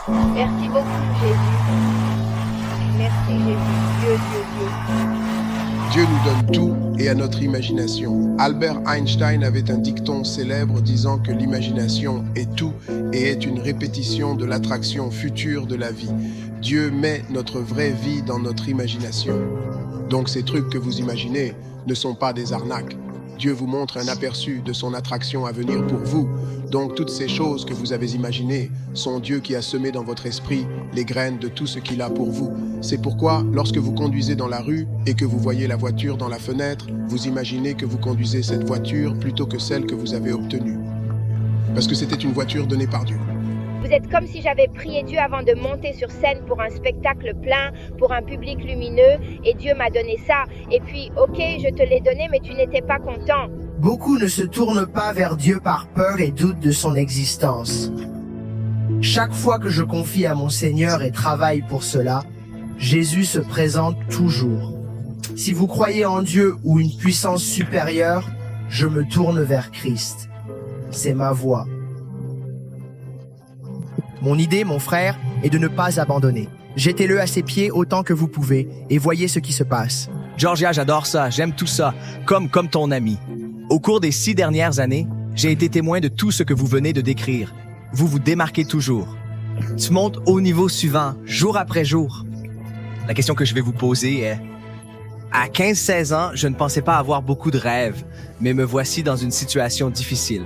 Merci beaucoup, Jésus. Merci, Jésus. Dieu, Dieu, Dieu. Dieu nous donne tout et à notre imagination. Albert Einstein avait un dicton célèbre disant que l'imagination est tout et est une répétition de l'attraction future de la vie. Dieu met notre vraie vie dans notre imagination. Donc ces trucs que vous imaginez ne sont pas des arnaques. Dieu vous montre un aperçu de son attraction à venir pour vous. Donc toutes ces choses que vous avez imaginées sont Dieu qui a semé dans votre esprit les graines de tout ce qu'il a pour vous. C'est pourquoi, lorsque vous conduisez dans la rue et que vous voyez la voiture dans la fenêtre, vous imaginez que vous conduisez cette voiture plutôt que celle que vous avez obtenue. Parce que c'était une voiture donnée par Dieu. Vous êtes comme si j'avais prié Dieu avant de monter sur scène pour un spectacle plein, pour un public lumineux, et Dieu m'a donné ça. Et puis, ok, je te l'ai donné, mais tu n'étais pas content. Beaucoup ne se tournent pas vers Dieu par peur et doutent de son existence. Chaque fois que je confie à mon Seigneur et travaille pour cela, Jésus se présente toujours. Si vous croyez en Dieu ou une puissance supérieure, je me tourne vers Christ. C'est ma voie. Mon idée, mon frère, est de ne pas abandonner. Jetez-le à ses pieds autant que vous pouvez et voyez ce qui se passe. Georgia, j'adore ça, j'aime tout ça, comme ton ami. Au cours des 6 dernières années, j'ai été témoin de tout ce que vous venez de décrire. Vous vous démarquez toujours. Tu montes au niveau suivant, jour après jour. La question que je vais vous poser est... À 15-16 ans, je ne pensais pas avoir beaucoup de rêves, mais me voici dans une situation difficile.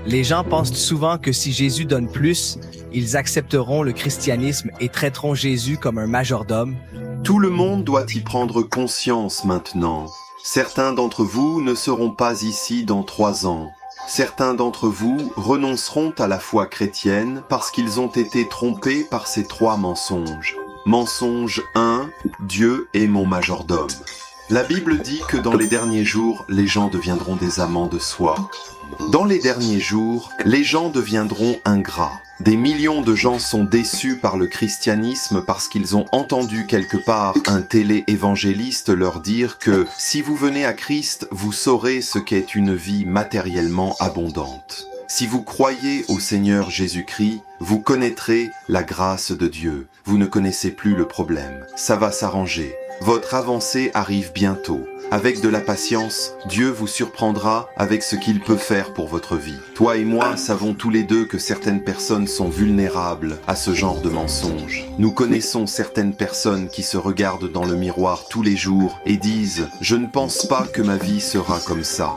Les gens pensent souvent que si Jésus donne plus, ils accepteront le christianisme et traiteront Jésus comme un majordome. Tout le monde doit y prendre conscience maintenant. Certains d'entre vous ne seront pas ici dans 3 ans. Certains d'entre vous renonceront à la foi chrétienne parce qu'ils ont été trompés par ces 3 mensonges. Mensonge 1, Dieu est mon majordome. La Bible dit que dans les derniers jours, les gens deviendront des amants de soi. Dans les derniers jours, les gens deviendront ingrats. Des millions de gens sont déçus par le christianisme parce qu'ils ont entendu quelque part un télé-évangéliste leur dire que si vous venez à Christ, vous saurez ce qu'est une vie matériellement abondante. Si vous croyez au Seigneur Jésus-Christ, vous connaîtrez la grâce de Dieu. Vous ne connaissez plus le problème. Ça va s'arranger. Votre avancée arrive bientôt. Avec de la patience, Dieu vous surprendra avec ce qu'il peut faire pour votre vie. Toi et moi savons tous les deux que certaines personnes sont vulnérables à ce genre de mensonges. Nous connaissons certaines personnes qui se regardent dans le miroir tous les jours et disent « Je ne pense pas que ma vie sera comme ça ».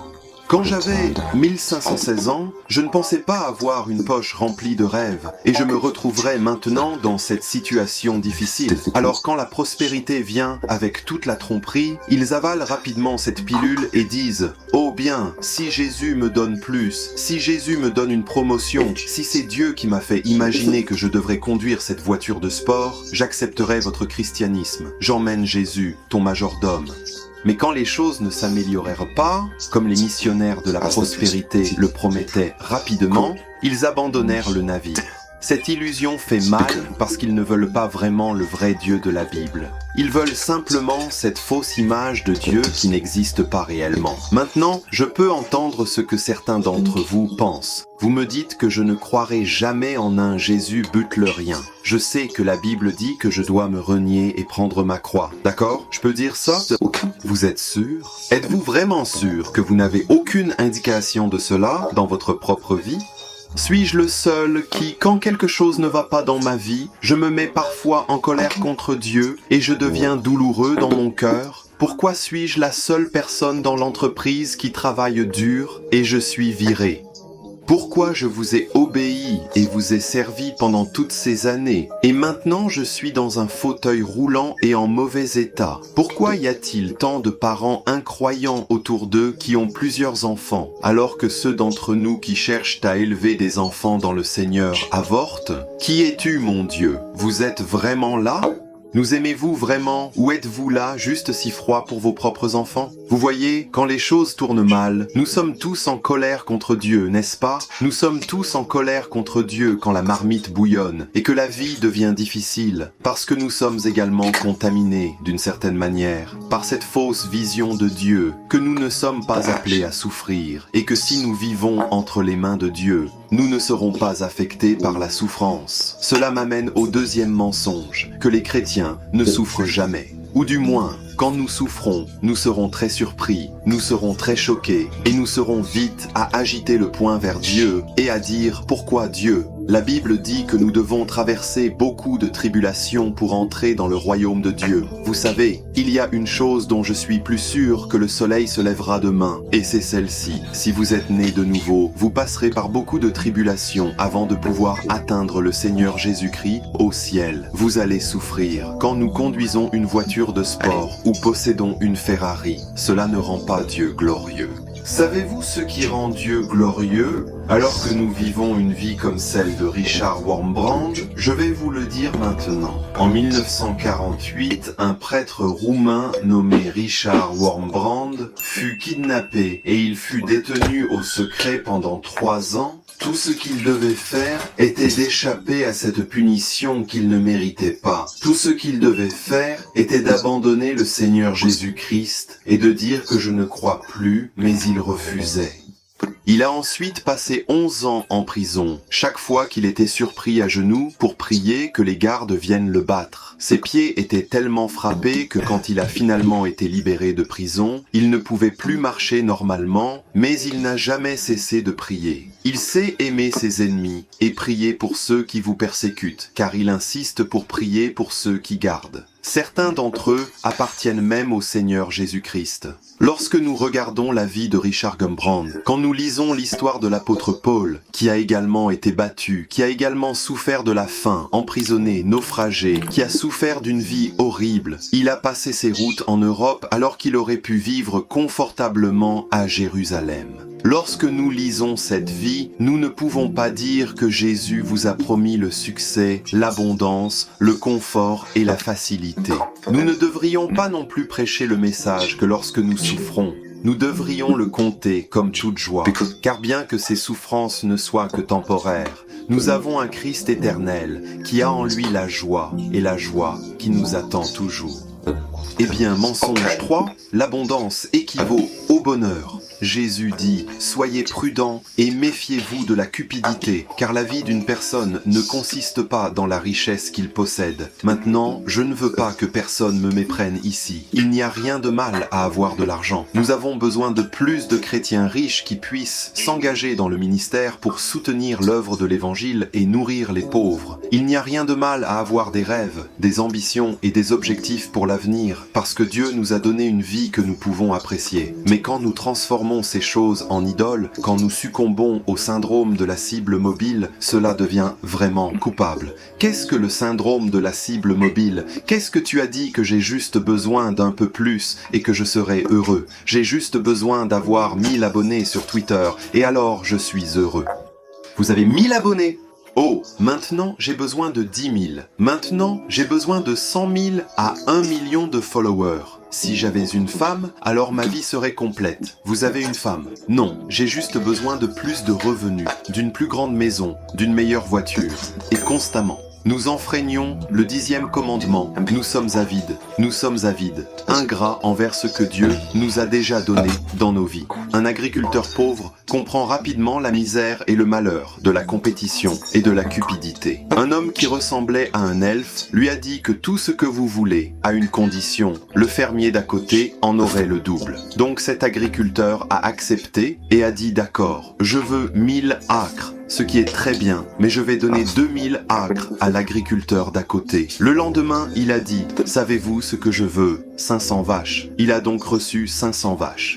Quand j'avais 1516 ans, je ne pensais pas avoir une poche remplie de rêves et je me retrouverais maintenant dans cette situation difficile. Alors quand la prospérité vient avec toute la tromperie, ils avalent rapidement cette pilule et disent « Oh bien, si Jésus me donne plus, si Jésus me donne une promotion, si c'est Dieu qui m'a fait imaginer que je devrais conduire cette voiture de sport, j'accepterai votre christianisme. J'emmène Jésus, ton majordome. » Mais quand les choses ne s'améliorèrent pas, comme les missionnaires de la prospérité le promettaient rapidement, ils abandonnèrent le navire. Cette illusion fait mal parce qu'ils ne veulent pas vraiment le vrai Dieu de la Bible. Ils veulent simplement cette fausse image de Dieu qui n'existe pas réellement. Maintenant, je peux entendre ce que certains d'entre vous pensent. Vous me dites que je ne croirai jamais en un Jésus butlerien. Je sais que la Bible dit que je dois me renier et prendre ma croix. D'accord? Je peux dire ça? Vous êtes sûr? Êtes-vous vraiment sûr que vous n'avez aucune indication de cela dans votre propre vie? Suis-je le seul qui, quand quelque chose ne va pas dans ma vie, je me mets parfois en colère contre Dieu et je deviens douloureux dans mon cœur? Pourquoi suis-je la seule personne dans l'entreprise qui travaille dur et je suis viré? Pourquoi je vous ai obéi et vous ai servi pendant toutes ces années et maintenant je suis dans un fauteuil roulant et en mauvais état? Pourquoi y a-t-il tant de parents incroyants autour d'eux qui ont plusieurs enfants alors que ceux d'entre nous qui cherchent à élever des enfants dans le Seigneur avortent? Qui es-tu, mon Dieu? Vous êtes vraiment là? Nous aimez-vous vraiment ou êtes-vous là juste si froid pour vos propres enfants? Vous voyez, quand les choses tournent mal, nous sommes tous en colère contre Dieu, n'est-ce pas? Nous sommes tous en colère contre Dieu quand la marmite bouillonne et que la vie devient difficile, parce que nous sommes également contaminés, d'une certaine manière, par cette fausse vision de Dieu, que nous ne sommes pas appelés à souffrir et que si nous vivons entre les mains de Dieu, nous ne serons pas affectés par la souffrance. Cela m'amène au deuxième mensonge, que les chrétiens ne souffrent jamais. Ou du moins, quand nous souffrons, nous serons très surpris, nous serons très choqués, et nous serons vite à agiter le poing vers Dieu et à dire « Pourquoi Dieu ?» La Bible dit que nous devons traverser beaucoup de tribulations pour entrer dans le royaume de Dieu. Vous savez, il y a une chose dont je suis plus sûr que le soleil se lèvera demain, et c'est celle-ci. Si vous êtes né de nouveau, vous passerez par beaucoup de tribulations avant de pouvoir atteindre le Seigneur Jésus-Christ au ciel. Vous allez souffrir. Quand nous conduisons une voiture de sport ou possédons une Ferrari, cela ne rend pas Dieu glorieux. Savez-vous ce qui rend Dieu glorieux? Alors que nous vivons une vie comme celle de Richard Wurmbrand, je vais vous le dire maintenant. En 1948, un prêtre roumain nommé Richard Wurmbrand fut kidnappé et il fut détenu au secret pendant 3 ans. Tout ce qu'il devait faire était d'échapper à cette punition qu'il ne méritait pas. Tout ce qu'il devait faire était d'abandonner le Seigneur Jésus-Christ et de dire que je ne crois plus, mais il refusait. Il a ensuite passé 11 ans en prison, chaque fois qu'il était surpris à genoux pour prier que les gardes viennent le battre. Ses pieds étaient tellement frappés que quand il a finalement été libéré de prison, il ne pouvait plus marcher normalement, mais il n'a jamais cessé de prier. Il sait aimer ses ennemis et prier pour ceux qui vous persécutent, car il insiste pour prier pour ceux qui gardent. Certains d'entre eux appartiennent même au Seigneur Jésus-Christ. Lorsque nous regardons la vie de Richard Wurmbrand, quand nous lisons l'histoire de l'apôtre Paul, qui a également été battu, qui a également souffert de la faim, emprisonné, naufragé, qui a souffert d'une vie horrible, il a passé ses routes en Europe alors qu'il aurait pu vivre confortablement à Jérusalem. Lorsque nous lisons cette vie, nous ne pouvons pas dire que Jésus vous a promis le succès, l'abondance, le confort et la facilité. Nous ne devrions pas non plus prêcher le message que lorsque nous souffrons, nous devrions le compter comme toute joie, car bien que ces souffrances ne soient que temporaires, nous avons un Christ éternel qui a en lui la joie et la joie qui nous attend toujours. Eh bien, mensonge 3, l'abondance équivaut au bonheur. Jésus dit « Soyez prudents et méfiez-vous de la cupidité, car la vie d'une personne ne consiste pas dans la richesse qu'il possède. Maintenant, je ne veux pas que personne me méprenne ici. Il n'y a rien de mal à avoir de l'argent. Nous avons besoin de plus de chrétiens riches qui puissent s'engager dans le ministère pour soutenir l'œuvre de l'Évangile et nourrir les pauvres. Il n'y a rien de mal à avoir des rêves, des ambitions et des objectifs pour l'avenir, parce que Dieu nous a donné une vie que nous pouvons apprécier. Mais quand nous transformons ces choses en idoles, quand nous succombons au syndrome de la cible mobile, cela devient vraiment coupable. Qu'est-ce que le syndrome de la cible mobile? Qu'est-ce que tu as dit que j'ai juste besoin d'un peu plus et que je serai heureux? J'ai juste besoin d'avoir 1000 abonnés sur Twitter et alors je suis heureux. Vous avez 1000 abonnés? Oh, maintenant j'ai besoin de 10 000. Maintenant j'ai besoin de 100 000 à 1 million de followers. Si j'avais une femme, alors ma vie serait complète. Vous avez une femme? Non, j'ai juste besoin de plus de revenus, d'une plus grande maison, d'une meilleure voiture. Et constamment. Nous enfreignons le 10e commandement. Nous sommes avides, ingrats envers ce que Dieu nous a déjà donné dans nos vies. Un agriculteur pauvre comprend rapidement la misère et le malheur de la compétition et de la cupidité. Un homme qui ressemblait à un elfe lui a dit que tout ce que vous voulez a une condition. Le fermier d'à côté en aurait le double. Donc cet agriculteur a accepté et a dit d'accord, je veux 1000 acres. Ce qui est très bien, mais je vais donner 2000 acres à l'agriculteur d'à côté. Le lendemain, il a dit, savez-vous ce que je veux? 500 vaches. Il a donc reçu 500 vaches.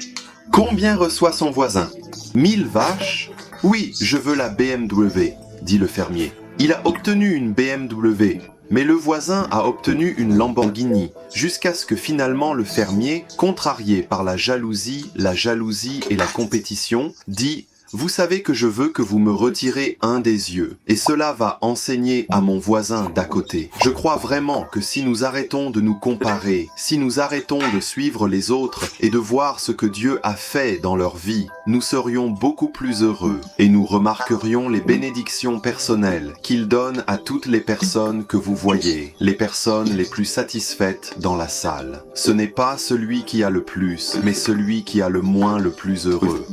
Combien reçoit son voisin? 1000 vaches? Oui, je veux la BMW, dit le fermier. Il a obtenu une BMW, mais le voisin a obtenu une Lamborghini, jusqu'à ce que finalement le fermier, contrarié par la jalousie et la compétition, dit « Vous savez que je veux que vous me retirez un des yeux, et cela va enseigner à mon voisin d'à côté. Je crois vraiment que si nous arrêtons de nous comparer, si nous arrêtons de suivre les autres et de voir ce que Dieu a fait dans leur vie, nous serions beaucoup plus heureux et nous remarquerions les bénédictions personnelles qu'il donne à toutes les personnes que vous voyez, les personnes les plus satisfaites dans la salle. Ce n'est pas celui qui a le plus, mais celui qui a le moins le plus heureux.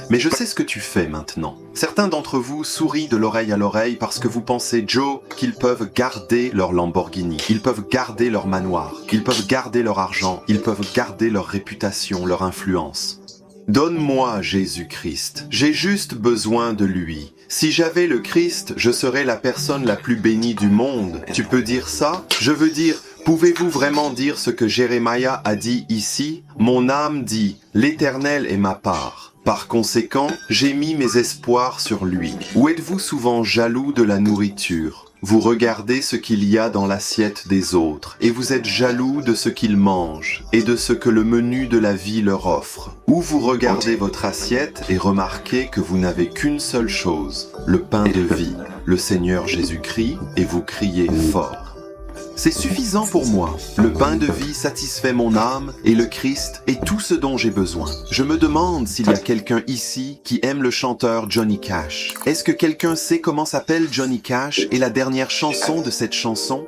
Mais je sais ce que tu fais maintenant. Certains d'entre vous sourient de l'oreille à l'oreille parce que vous pensez, Joe, qu'ils peuvent garder leur Lamborghini, ils peuvent garder leur manoir, ils peuvent garder leur argent, ils peuvent garder leur réputation, leur influence. Donne-moi Jésus-Christ. J'ai juste besoin de lui. Si j'avais le Christ, je serais la personne la plus bénie du monde. Tu peux dire ça? Je veux dire, pouvez-vous vraiment dire ce que Jérémia a dit ici? Mon âme dit, l'Éternel est ma part. Par conséquent, j'ai mis mes espoirs sur lui. Ou êtes-vous souvent jaloux de la nourriture? Vous regardez ce qu'il y a dans l'assiette des autres, et vous êtes jaloux de ce qu'ils mangent, et de ce que le menu de la vie leur offre. Ou vous regardez votre assiette et remarquez que vous n'avez qu'une seule chose, le pain de vie, le Seigneur Jésus-Christ, et vous criez fort. C'est suffisant pour moi. Le pain de vie satisfait mon âme et le Christ est tout ce dont j'ai besoin. Je me demande s'il y a quelqu'un ici qui aime le chanteur Johnny Cash. Est-ce que quelqu'un sait comment s'appelle Johnny Cash et la dernière chanson de cette chanson?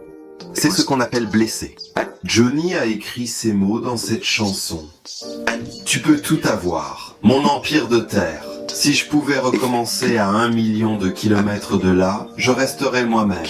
C'est ce qu'on appelle Blessé. Johnny a écrit ces mots dans cette chanson. Tu peux tout avoir, mon empire de terre. Si je pouvais recommencer à 1 million de kilomètres de là, je resterais moi-même.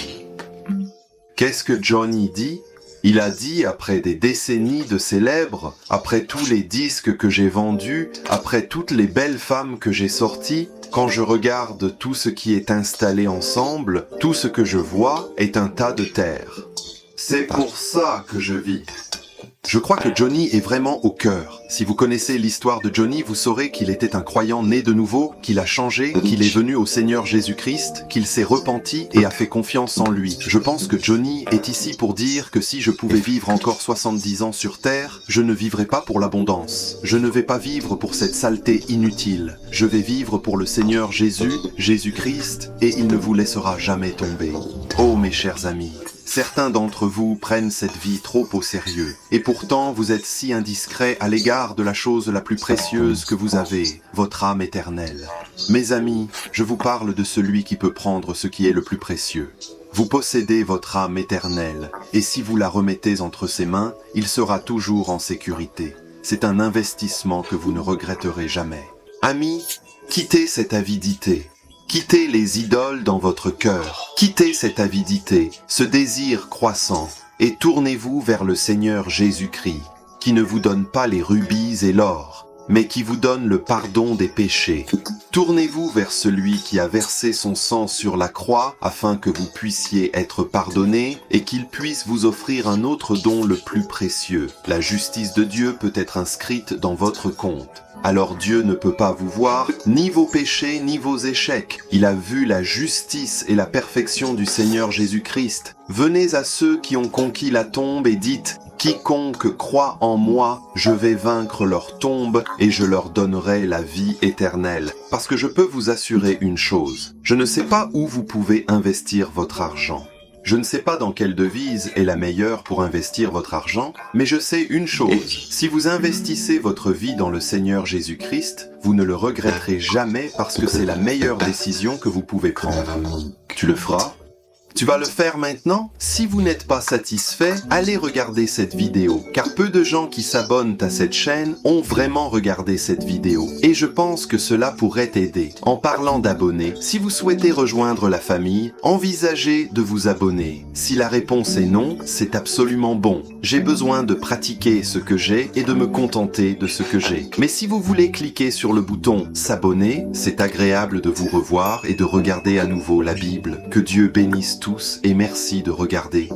Qu'est-ce que Johnny dit? Il a dit, après des décennies de célèbres, après tous les disques que j'ai vendus, après toutes les belles femmes que j'ai sorties, quand je regarde tout ce qui est installé ensemble, tout ce que je vois est un tas de terre. C'est pour ça que je vis. Je crois que Johnny est vraiment au cœur. Si vous connaissez l'histoire de Johnny, vous saurez qu'il était un croyant né de nouveau, qu'il a changé, qu'il est venu au Seigneur Jésus-Christ, qu'il s'est repenti et a fait confiance en lui. Je pense que Johnny est ici pour dire que si je pouvais vivre encore 70 ans sur Terre, je ne vivrais pas pour l'abondance. Je ne vais pas vivre pour cette saleté inutile. Je vais vivre pour le Seigneur Jésus, Jésus-Christ, et il ne vous laissera jamais tomber. Oh mes chers amis, certains d'entre vous prennent cette vie trop au sérieux, et pourtant vous êtes si indiscrets à l'égard de la chose la plus précieuse que vous avez, votre âme éternelle. Mes amis, je vous parle de celui qui peut prendre ce qui est le plus précieux. Vous possédez votre âme éternelle, et si vous la remettez entre ses mains, il sera toujours en sécurité. C'est un investissement que vous ne regretterez jamais. Amis, quittez cette avidité. Quittez les idoles dans votre cœur. Quittez cette avidité, ce désir croissant, et tournez-vous vers le Seigneur Jésus-Christ, qui ne vous donne pas les rubis et l'or, mais qui vous donne le pardon des péchés. Tournez-vous vers celui qui a versé son sang sur la croix afin que vous puissiez être pardonnés et qu'il puisse vous offrir un autre don le plus précieux. La justice de Dieu peut être inscrite dans votre compte. Alors Dieu ne peut pas vous voir, ni vos péchés, ni vos échecs. Il a vu la justice et la perfection du Seigneur Jésus-Christ. Venez à ceux qui ont conquis la tombe et dites, « Quiconque croit en moi, je vais vaincre leur tombe et je leur donnerai la vie éternelle. » Parce que je peux vous assurer une chose, je ne sais pas où vous pouvez investir votre argent. Je ne sais pas dans quelle devise est la meilleure pour investir votre argent, mais je sais une chose. Si vous investissez votre vie dans le Seigneur Jésus-Christ, vous ne le regretterez jamais parce que c'est la meilleure décision que vous pouvez prendre. Tu le feras? Tu vas le faire maintenant? Si vous n'êtes pas satisfait, allez regarder cette vidéo, car peu de gens qui s'abonnent à cette chaîne ont vraiment regardé cette vidéo, et je pense que cela pourrait t'aider. En parlant d'abonnés, si vous souhaitez rejoindre la famille, envisagez de vous abonner. Si la réponse est non, c'est absolument bon. J'ai besoin de pratiquer ce que j'ai et de me contenter de ce que j'ai. Mais si vous voulez cliquer sur le bouton s'abonner, c'est agréable de vous revoir et de regarder à nouveau la Bible. Que Dieu bénisse tous et merci de regarder.